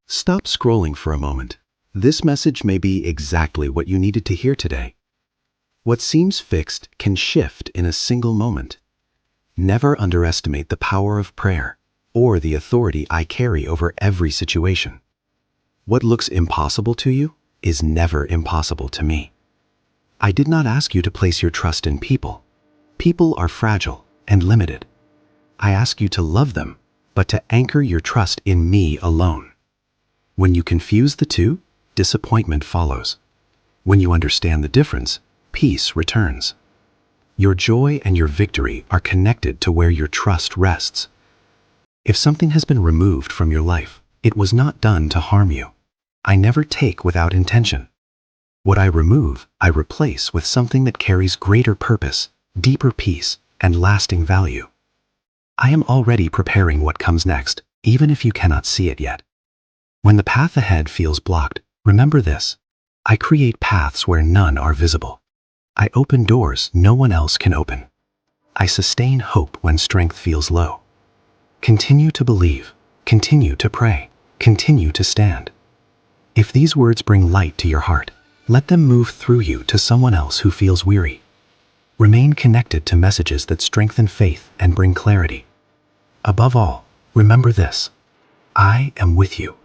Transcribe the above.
Stop scrolling for a moment. This message may be exactly what you needed to hear today. What seems fixed can shift in a single moment. Never underestimate the power of prayer or the authority I carry over every situation. What looks impossible to you is never impossible to me. I did not ask you to place your trust in people. People are fragile and limited. I ask you to love them, but to anchor your trust in me alone. When you confuse the two, disappointment follows. When you understand the difference, peace returns. Your joy and your victory are connected to where your trust rests. If something has been removed from your life, it was not done to harm you. I never take without intention. What I remove, I replace with something that carries greater purpose, deeper peace, and lasting value. I am already preparing what comes next, even if you cannot see it yet. When the path ahead feels blocked, remember this: I create paths where none are visible. I open doors no one else can open. I sustain hope when strength feels low. Continue to believe, continue to pray, continue to stand. If these words bring light to your heart, let them move through you to someone else who feels weary. Remain connected to messages that strengthen faith and bring clarity. Above all, remember this: I am with you.